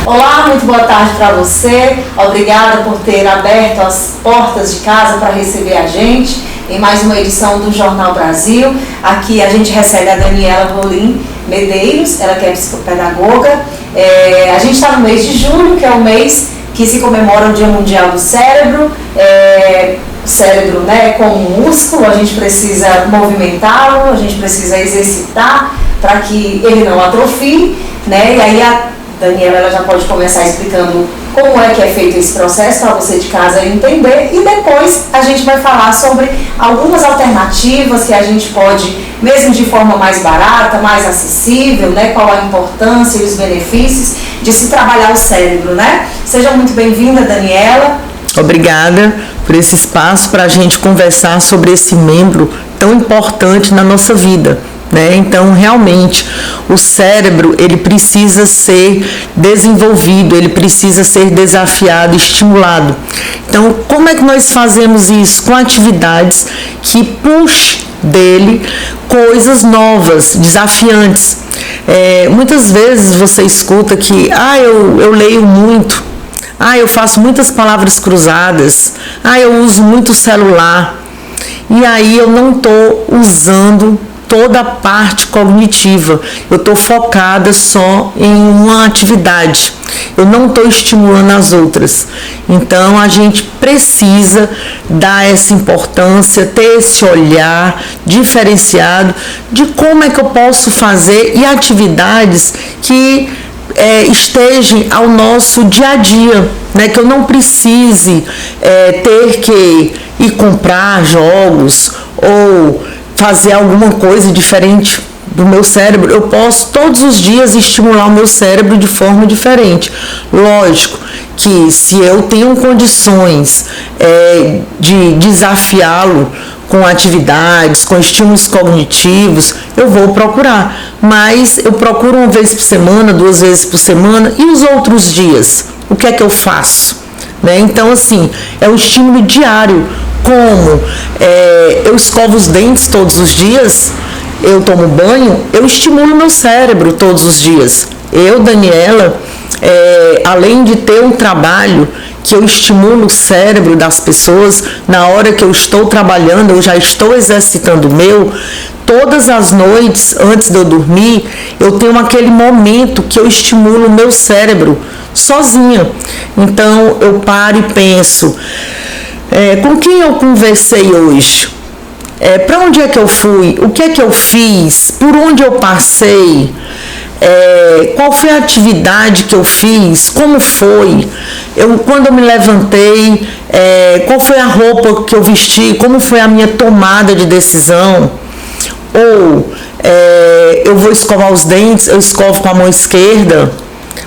Olá, muito boa tarde para você. Obrigada por ter aberto as portas de casa para receber a gente em mais uma edição do Jornal Brasil. Aqui a gente recebe a Daniela Rolim Medeiros, ela que é psicopedagoga. A gente está no mês de julho, que é o mês que se comemora o Dia Mundial do Cérebro. O cérebro, né, como um músculo, a gente precisa movimentá-lo, a gente precisa exercitar para que ele não atrofie, né? E aí a Daniela ela já pode começar explicando como é que é feito esse processo para você de casa entender, e depois a gente vai falar sobre algumas alternativas que a gente pode, mesmo de forma mais barata, mais acessível, né? Qual a importância e os benefícios de se trabalhar o cérebro, né? Seja muito bem-vinda, Daniela. Obrigada por esse espaço para a gente conversar sobre esse membro tão importante na nossa vida, né? Então, realmente, o cérebro, ele precisa ser desenvolvido, ele precisa ser desafiado, estimulado. Então, como é que nós fazemos isso? Com atividades que puxem dele coisas novas, desafiantes. Muitas vezes você escuta que, eu leio muito, eu faço muitas palavras cruzadas, eu uso muito celular, e aí eu não estou usando toda a parte cognitiva, eu estou focada só em uma atividade, eu não estou estimulando as outras. Então a gente precisa dar essa importância, ter esse olhar diferenciado de como é que eu posso fazer e atividades que estejam ao nosso dia a dia, né? Que eu não precise ter que ir comprar jogos ou fazer alguma coisa diferente do meu cérebro. Eu posso todos os dias estimular o meu cérebro de forma diferente. Lógico que se eu tenho condições de desafiá-lo com atividades, com estímulos cognitivos, eu vou procurar. Mas eu procuro uma vez por semana, 2 vezes por semana, e os outros dias? O que é que eu faço? Né? Então, assim, é um estímulo diário. Como eu escovo os dentes todos os dias, eu tomo banho, eu estimulo meu cérebro todos os dias. Eu, Daniela, além de ter um trabalho que eu estimulo o cérebro das pessoas, na hora que eu estou trabalhando, eu já estou exercitando o meu. Todas as noites, antes de eu dormir, eu tenho aquele momento que eu estimulo o meu cérebro sozinha. Então, eu paro e penso, com quem eu conversei hoje? Para onde é que eu fui? O que é que eu fiz? Por onde eu passei? Qual foi a atividade que eu fiz? Como foi? Quando eu me levantei, qual foi a roupa que eu vesti? Como foi a minha tomada de decisão? Ou eu vou escovar os dentes, eu escovo com a mão esquerda,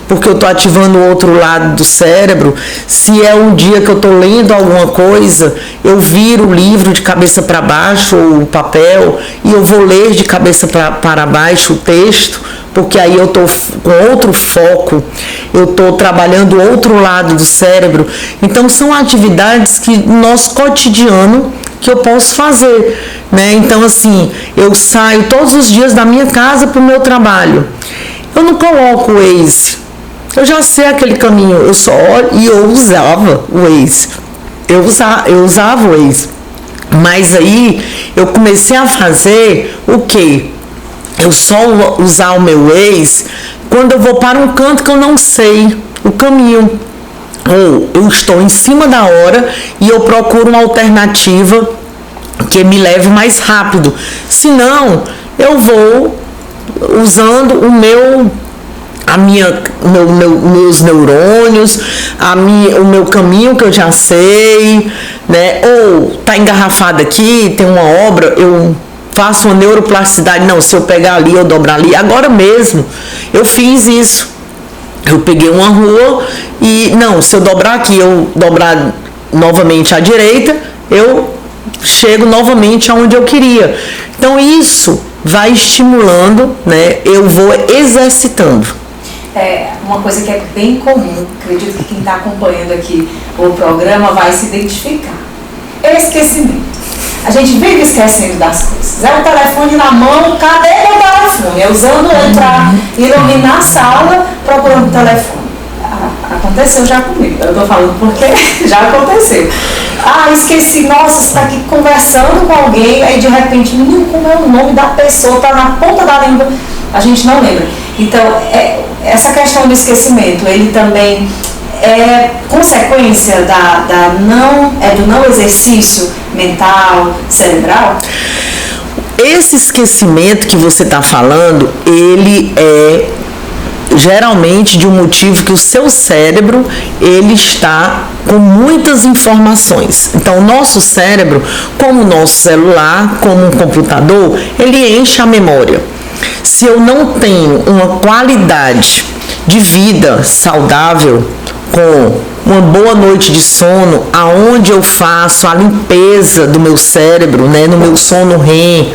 porque eu estou ativando o outro lado do cérebro. Se é um dia que eu estou lendo alguma coisa, eu viro o livro de cabeça para baixo, ou o papel, e eu vou ler de cabeça para baixo o texto, porque aí eu estou com outro foco, eu estou trabalhando o outro lado do cérebro. Então, são atividades que no nosso cotidiano que eu posso fazer, né? Então, assim, eu saio todos os dias da minha casa para o meu trabalho. Eu não coloco o Waze. Eu já sei aquele caminho, eu só olho, e eu usava o Waze. Eu usava o Waze. Mas aí eu comecei a fazer o quê? Eu só usar o meu Waze quando eu vou para um canto que eu não sei o caminho. Ou eu estou em cima da hora e eu procuro uma alternativa que me leve mais rápido. Senão, eu vou usando meus neurônios, o meu caminho que eu já sei, né? Ou tá engarrafado aqui, tem uma obra, eu faço uma neuroplasticidade. Não, se eu pegar ali, eu dobrar ali. Agora mesmo, eu fiz isso. Eu peguei uma rua e, se eu dobrar aqui, eu dobrar novamente à direita, eu chego novamente aonde eu queria. Então, isso vai estimulando, né? Eu vou exercitando. Uma coisa que é bem comum, acredito que quem está acompanhando aqui o programa vai se identificar. Esquecimento. A gente vive esquecendo das coisas. O telefone na mão, cadê meu telefone? Eu usando ele para ir na sala procurando o telefone. aconteceu já comigo. Eu tô falando porque já aconteceu. Ah, esqueci, nossa, você tá aqui conversando com alguém, aí de repente, menino, como é o nome da pessoa, tá na ponta da língua, a gente não lembra. Então, essa questão do esquecimento, ele também é consequência do não exercício mental, cerebral? Esse esquecimento que você está falando, ele é geralmente de um motivo que o seu cérebro, ele está com muitas informações. Então, o nosso cérebro, como o nosso celular, como um computador, ele enche a memória. Se eu não tenho uma qualidade de vida saudável, com uma boa noite de sono, aonde eu faço a limpeza do meu cérebro, né, no meu sono REM,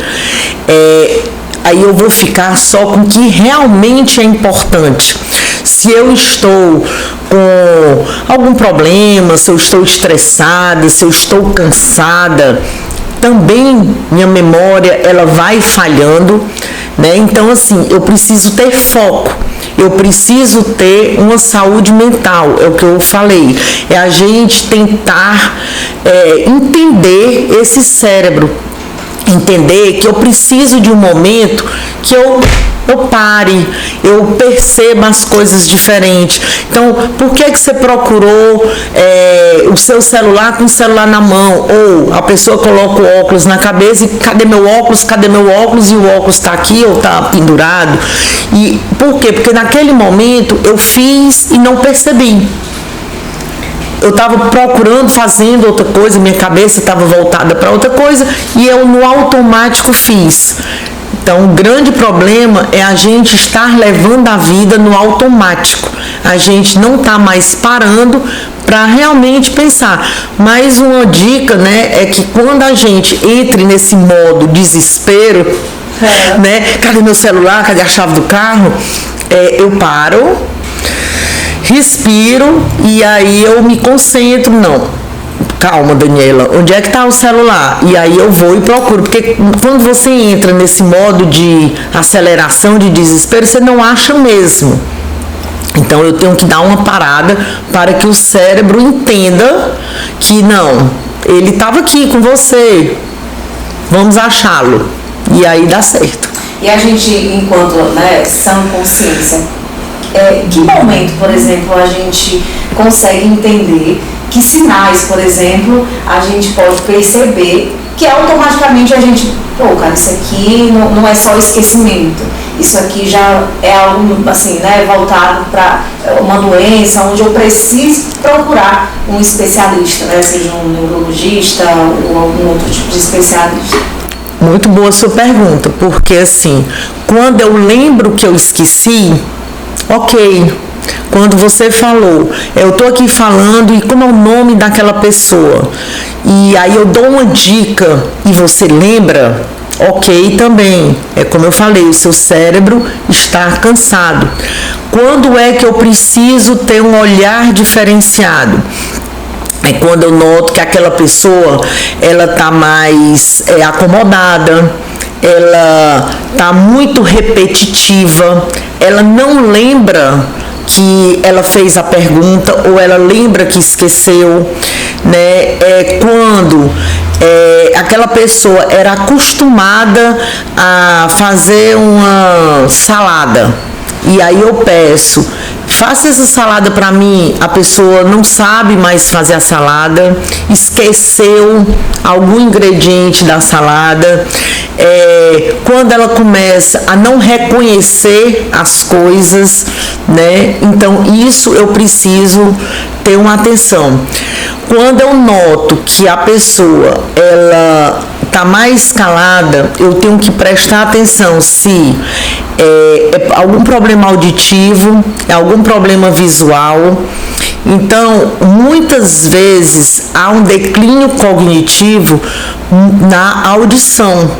aí eu vou ficar só com o que realmente é importante. Se eu estou com algum problema, se eu estou estressada, se eu estou cansada, também minha memória ela vai falhando, né? Então, assim, eu preciso ter foco. Eu preciso ter uma saúde mental, é o que eu falei. É a gente tentar entender esse cérebro. Entender que eu preciso de um momento que eu pare, eu perceba as coisas diferentes. Então, por que você procurou o seu celular com o celular na mão? Ou a pessoa coloca o óculos na cabeça e cadê meu óculos? Cadê meu óculos? E o óculos está aqui ou está pendurado? E por quê? Porque naquele momento eu fiz e não percebi. Eu estava procurando, fazendo outra coisa, minha cabeça estava voltada para outra coisa e eu no automático fiz. Então, o grande problema é a gente estar levando a vida no automático. A gente não está mais parando para realmente pensar. Mas uma dica, né, é que quando a gente entre nesse modo desespero, né, cadê meu celular, cadê a chave do carro? Eu paro, respiro e aí eu me concentro, não. Calma, Daniela, onde é que está o celular? E aí eu vou e procuro, porque quando você entra nesse modo de aceleração, de desespero, você não acha mesmo. Então eu tenho que dar uma parada para que o cérebro entenda que não, ele estava aqui com você, vamos achá-lo. E aí dá certo. E a gente, enquanto sã consciência, que momento, por exemplo, a gente consegue entender que sinais, por exemplo, a gente pode perceber que automaticamente a gente, cara, isso aqui não é só esquecimento, isso aqui já é algo assim, né, voltado para uma doença onde eu preciso procurar um especialista, né, seja um neurologista ou algum outro tipo de especialista. Muito boa a sua pergunta, porque assim, quando eu lembro que eu esqueci, ok. Quando você falou, eu estou aqui falando e como é o nome daquela pessoa, e aí eu dou uma dica e você lembra, ok também. É como eu falei, o seu cérebro está cansado. Quando é que eu preciso ter um olhar diferenciado? É quando eu noto que aquela pessoa, ela está mais acomodada, ela está muito repetitiva, ela não lembra que ela fez a pergunta ou ela lembra que esqueceu, né? Quando aquela pessoa era acostumada a fazer uma salada e aí eu peço, faça essa salada para mim, a pessoa não sabe mais fazer a salada, esqueceu algum ingrediente da salada, quando ela começa a não reconhecer as coisas, né? Então isso eu preciso ter uma atenção. Quando eu noto que a pessoa ela está mais calada, eu tenho que prestar atenção se é algum problema auditivo, é algum problema visual. Então, muitas vezes há um declínio cognitivo na audição,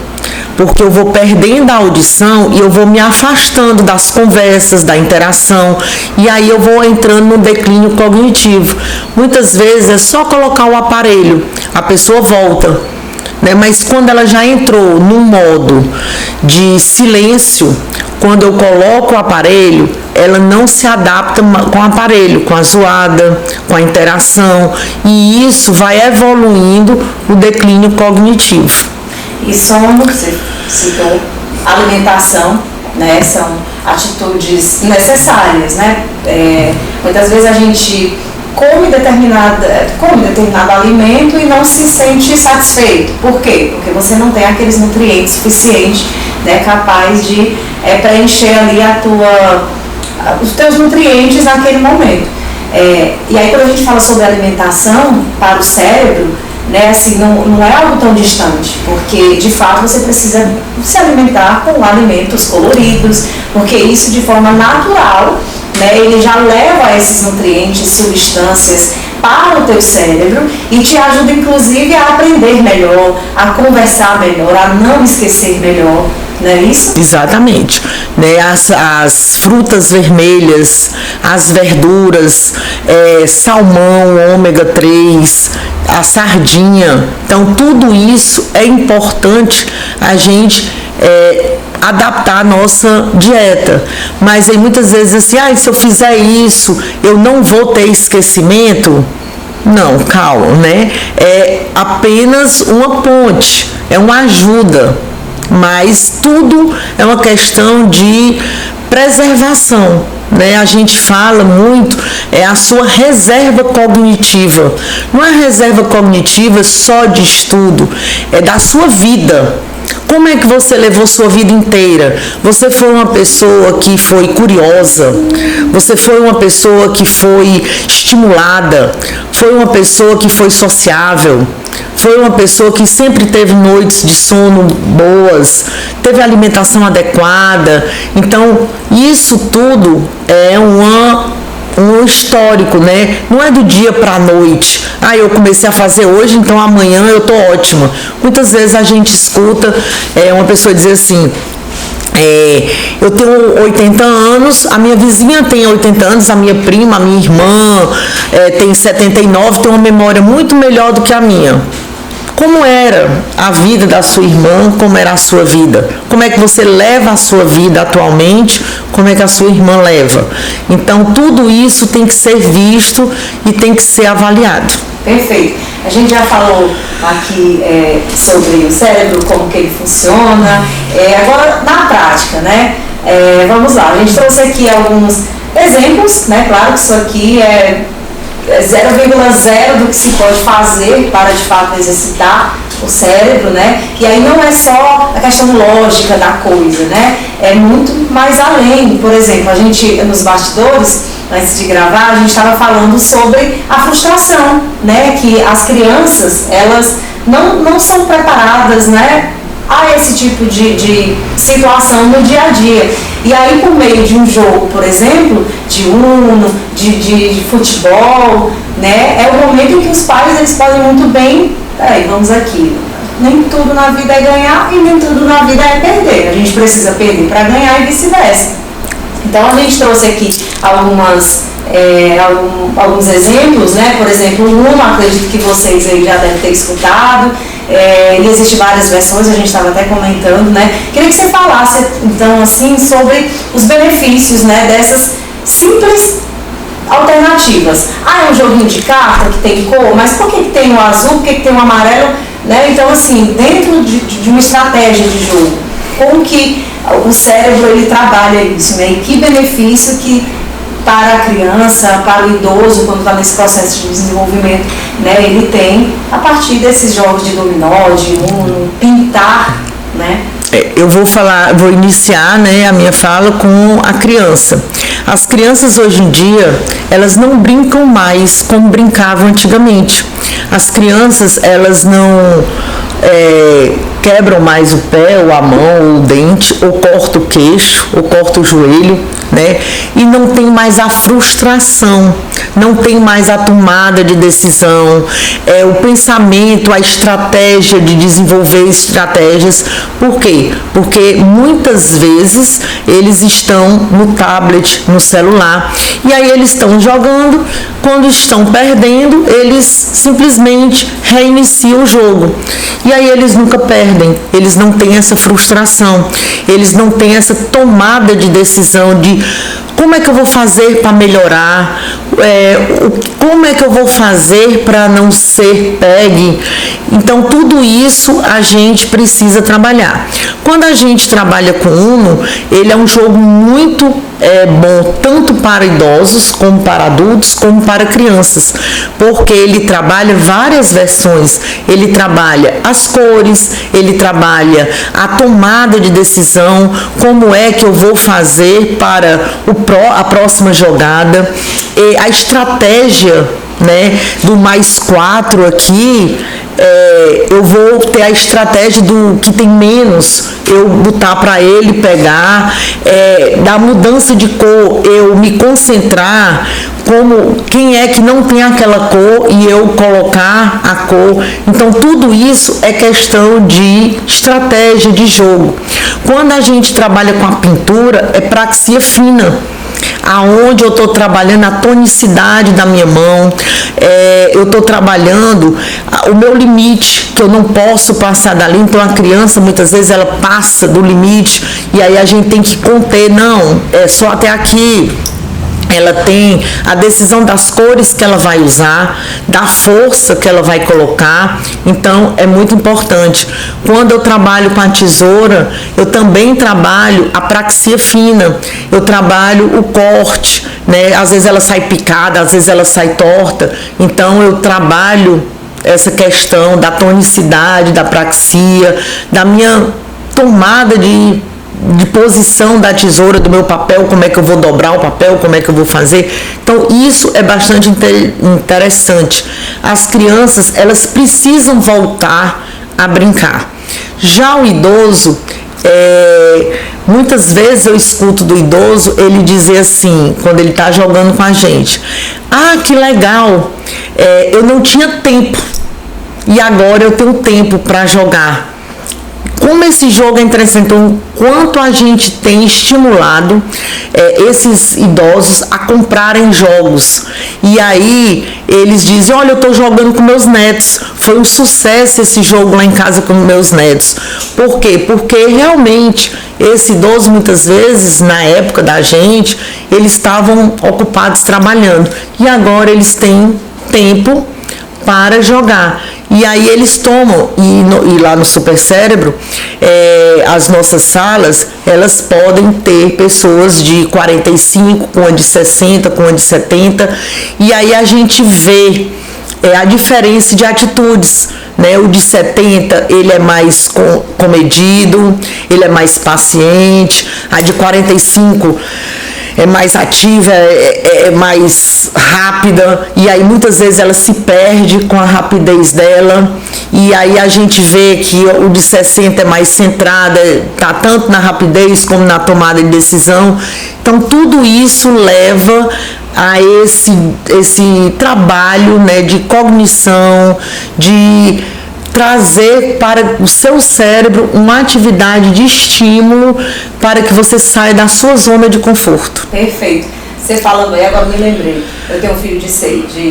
porque eu vou perdendo a audição e eu vou me afastando das conversas, da interação, e aí eu vou entrando no declínio cognitivo. Muitas vezes é só colocar o aparelho, a pessoa volta, né? Mas quando ela já entrou no modo de silêncio, quando eu coloco o aparelho, ela não se adapta com o aparelho, com a zoada, com a interação, e isso vai evoluindo o declínio cognitivo. E você citou alimentação, né? São atitudes necessárias, né? Muitas vezes a gente come determinado alimento e não se sente satisfeito. Por quê? Porque você não tem aqueles nutrientes suficientes, né, capaz de preencher ali os teus nutrientes naquele momento. E aí quando a gente fala sobre alimentação para o cérebro, né, assim, não é algo tão distante, porque de fato você precisa se alimentar com alimentos coloridos, porque isso de forma natural, né, ele já leva esses nutrientes, substâncias para o teu cérebro e te ajuda inclusive a aprender melhor, a conversar melhor, a não esquecer melhor. Não é isso? Exatamente. Né? As frutas vermelhas, as verduras, salmão, ômega 3, a sardinha. Então, tudo isso é importante a gente adaptar a nossa dieta. Mas aí muitas vezes assim, se eu fizer isso, eu não vou ter esquecimento. Não, calma, né? É apenas uma ponte, é uma ajuda. Mas tudo é uma questão de preservação, né? A gente fala muito, a sua reserva cognitiva. Não é reserva cognitiva só de estudo, é da sua vida. Como é que você levou sua vida inteira? Você foi uma pessoa que foi curiosa, você foi uma pessoa que foi estimulada, foi uma pessoa que foi sociável, foi uma pessoa que sempre teve noites de sono boas, teve alimentação adequada. Então, isso tudo é um histórico, né? Não é do dia para a noite. Eu comecei a fazer hoje, então amanhã eu tô ótima. Muitas vezes a gente escuta uma pessoa dizer assim, eu tenho 80 anos, a minha vizinha tem 80 anos, a minha prima, a minha irmã tem 79, tem uma memória muito melhor do que a minha. Como era a vida da sua irmã, como era a sua vida? Como é que você leva a sua vida atualmente? Como é que a sua irmã leva? Então, tudo isso tem que ser visto e tem que ser avaliado. Perfeito. A gente já falou aqui sobre o cérebro, como que ele funciona. Agora, na prática, né? Vamos lá. A gente trouxe aqui alguns exemplos, né? Claro que isso aqui é 0,0 do que se pode fazer para de fato exercitar o cérebro, né? E aí não é só a questão lógica da coisa, né? É muito mais além. Por exemplo, a gente nos bastidores, antes de gravar, a gente estava falando sobre a frustração, né? Que as crianças, elas não são preparadas, né, a esse tipo de situação no dia a dia. E aí, por meio de um jogo, por exemplo, de Uno, de futebol, né, é o momento em que os pais, eles podem muito bem, vamos aqui, nem tudo na vida é ganhar e nem tudo na vida é perder. A gente precisa perder para ganhar e vice-versa. Então, a gente trouxe aqui alguns exemplos, né? Por exemplo, o Uno, acredito que vocês aí já devem ter escutado. E existem várias versões, a gente estava até comentando, né? Queria que você falasse, então, assim, sobre os benefícios, né, dessas simples alternativas. É um joguinho de carta que tem cor, mas por que tem o azul, por que tem o amarelo, né? Então, assim, dentro de uma estratégia de jogo, como que o cérebro, ele trabalha isso, né? E que benefício que para a criança, para o idoso, quando está nesse processo de desenvolvimento, né, ele tem a partir desses jogos de dominó, de Uno, pintar, né? Eu vou iniciar, né, a minha fala com a criança. As crianças hoje em dia, elas não brincam mais como brincavam antigamente. As crianças, elas não quebram mais o pé, ou a mão, ou o dente, ou corta o queixo, ou corta o joelho, né? E não tem mais a frustração, não tem mais a tomada de decisão, o pensamento, a estratégia de desenvolver estratégias. Por quê? Porque muitas vezes eles estão no tablet, no celular, e aí eles estão jogando, Quando estão perdendo, eles simplesmente reiniciam o jogo. E aí eles nunca perdem, eles não têm essa frustração, eles não têm essa tomada de decisão de como é que eu vou fazer para melhorar, como é que eu vou fazer para não ser pegue. Então, tudo isso a gente precisa trabalhar. Quando a gente trabalha com Uno, ele é um jogo muito bom, tanto para idosos, como para adultos, como para crianças, porque ele trabalha várias versões. Ele trabalha as cores, ele trabalha a tomada de decisão, como é que eu vou fazer para a próxima jogada, e a estratégia, né, do +4 aqui. Eu vou ter a estratégia do que tem menos, eu botar para ele pegar, da mudança de cor, eu me concentrar como quem é que não tem aquela cor e eu colocar a cor. Então tudo isso é questão de estratégia de jogo. Quando a gente trabalha com a pintura, é praxia fina, aonde eu estou trabalhando a tonicidade da minha mão, eu estou trabalhando o meu limite, que eu não posso passar dali. Então a criança muitas vezes ela passa do limite e aí a gente tem que conter, não, é só até aqui. Ela tem a decisão das cores que ela vai usar, da força que ela vai colocar. Então é muito importante. Quando eu trabalho com a tesoura, eu também trabalho a praxia fina, eu trabalho o corte, né? Às vezes ela sai picada, às vezes ela sai torta. Então eu trabalho essa questão da tonicidade, da praxia, da minha tomada de posição da tesoura, do meu papel, como é que eu vou dobrar o papel, como é que eu vou fazer. Então isso é bastante interessante. As crianças, elas precisam voltar a brincar. Já o idoso, muitas vezes eu escuto do idoso ele dizer assim, quando ele está jogando com a gente: ah, que legal, eu não tinha tempo e agora eu tenho tempo para jogar. Como esse jogo é interessante, então, quanto a gente tem estimulado esses idosos a comprarem jogos. E aí eles dizem: olha, eu estou jogando com meus netos, foi um sucesso esse jogo lá em casa com meus netos. Por quê? Porque realmente esse idoso, muitas vezes, na época da gente, eles estavam ocupados trabalhando. E agora eles têm tempo para jogar. E aí eles tomam, e lá no Super Cérebro, as nossas salas, elas podem ter pessoas de 45, com a de 60, com a de 70, e aí a gente vê a diferença de atitudes, né? O de 70, ele é mais comedido, ele é mais paciente, a de 45 é mais ativa, é mais rápida, e aí muitas vezes ela se perde com a rapidez dela, e aí a gente vê que o de 60 é mais centrada, tá tanto na rapidez como na tomada de decisão. Então tudo isso leva a esse trabalho, né, de cognição, de trazer para o seu cérebro uma atividade de estímulo para que você saia da sua zona de conforto. Perfeito. Você falando aí, agora me lembrei. Eu tenho um filho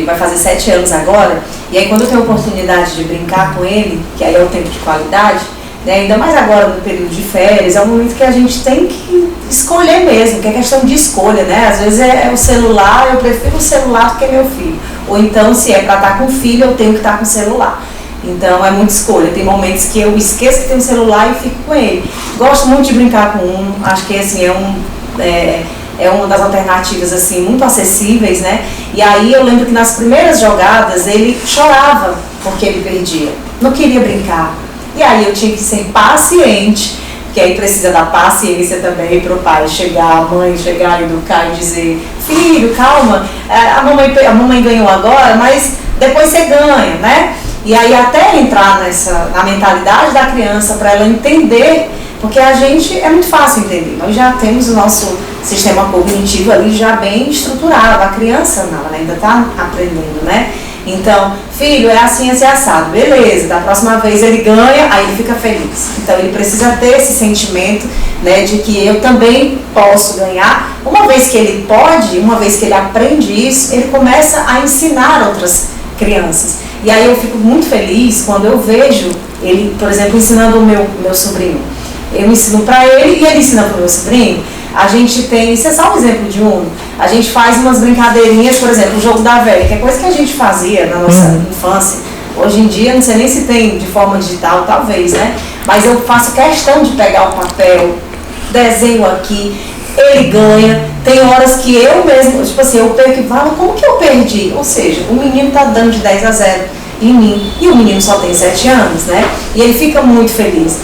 vai fazer 7 anos agora, e aí quando eu tenho a oportunidade de brincar com ele, que aí é o tempo de qualidade, né, ainda mais agora no período de férias, é um momento que a gente tem que escolher mesmo, que é questão de escolha, né? Às vezes é o celular, eu prefiro o celular do que meu filho. Ou então, se é para estar com o filho, eu tenho que estar com o celular. Então é muita escolha. Tem momentos que eu esqueço que tem um celular e fico com ele. Gosto muito de brincar com um. Acho que assim, é uma das alternativas assim, muito acessíveis, né? E aí eu lembro que nas primeiras jogadas ele chorava porque ele perdia. Não queria brincar. E aí eu tinha que ser paciente, que aí precisa da paciência também para o pai chegar, a mãe chegar, educar e dizer: filho, calma, a mamãe ganhou agora, mas depois você ganha, né? E aí até entrar na mentalidade da criança para ela entender, porque a gente é muito fácil entender. Nós já temos o nosso sistema cognitivo ali já bem estruturado. A criança não, ela ainda está aprendendo, né? Então, filho, é assim, esse assado, beleza, da próxima vez ele ganha, aí ele fica feliz. Então ele precisa ter esse sentimento, né, de que eu também posso ganhar. Uma vez que ele pode, uma vez que ele aprende isso, ele começa a ensinar outras crianças. E aí eu fico muito feliz quando eu vejo ele, por exemplo, ensinando o meu sobrinho. Eu ensino para ele e ele ensina para o meu sobrinho. A gente tem, isso é só um exemplo de um, a gente faz umas brincadeirinhas, por exemplo, o jogo da velha, que é coisa que a gente fazia na nossa infância. Hoje em dia, não sei nem se tem de forma digital, talvez, né? Mas eu faço questão de pegar o papel, desenho aqui, ele ganha. Tem horas que eu mesmo, tipo assim, eu perco e falo, como que eu perdi? Ou seja, o menino tá dando de 10-0 em mim, e o menino só tem 7 anos, né? E ele fica muito feliz.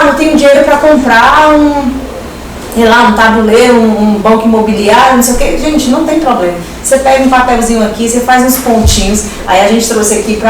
Não tenho dinheiro para comprar um tabuleiro, um banco imobiliário, não sei o que. Gente, não tem problema. Você pega um papelzinho aqui, você faz uns pontinhos, aí a gente trouxe aqui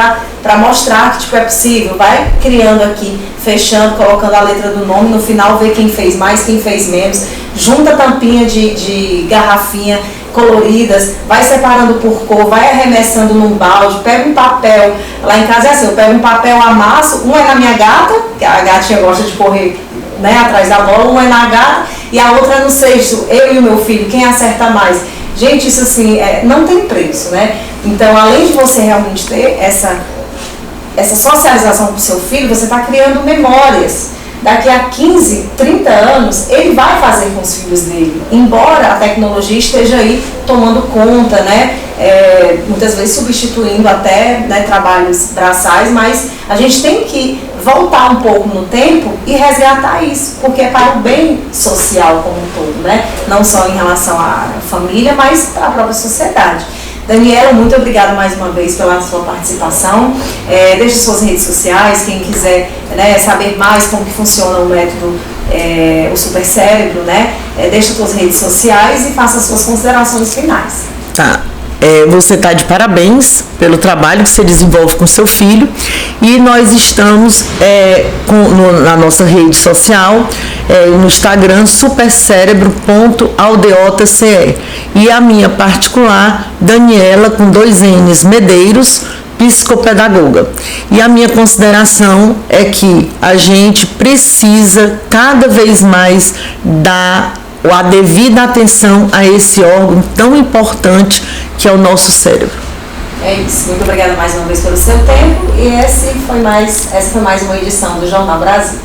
para mostrar que tipo, é possível. Vai criando aqui, fechando, colocando a letra do nome, no final vê quem fez mais, quem fez menos, junta tampinha de garrafinha coloridas, vai separando por cor, vai arremessando num balde, pega um papel, lá em casa é assim, eu pego um papel, amasso, um é na minha gata, que a gatinha gosta de correr, né, atrás da bola, um é na gata e a outra é no cesto, eu e o meu filho, quem acerta mais. Gente, isso assim, não tem preço, né? Então, além de você realmente ter essa socialização com o seu filho, você está criando memórias. Daqui a 15, 30 anos, ele vai fazer com os filhos dele. Embora a tecnologia esteja aí tomando conta, né? Muitas vezes substituindo até, né, trabalhos braçais, mas a gente tem que voltar um pouco no tempo e resgatar isso, porque é para o bem social como um todo, né? Não só em relação à família, mas para a própria sociedade. Daniela, muito obrigada mais uma vez pela sua participação. Deixe suas redes sociais, quem quiser, né, saber mais como que funciona o método, o super cérebro, né? Deixe suas redes sociais e faça as suas considerações finais. Tá. Você está de parabéns pelo trabalho que você desenvolve com seu filho e nós estamos na nossa rede social, no Instagram, supercerebro.aldeotace e a minha particular, Daniela, com 2 N's, Medeiros, psicopedagoga. E a minha consideração é que a gente precisa cada vez mais dar a devida atenção a esse órgão tão importante que é o nosso cérebro. É isso. Muito obrigada mais uma vez pelo seu tempo e essa foi mais uma edição do Jornal Brasil.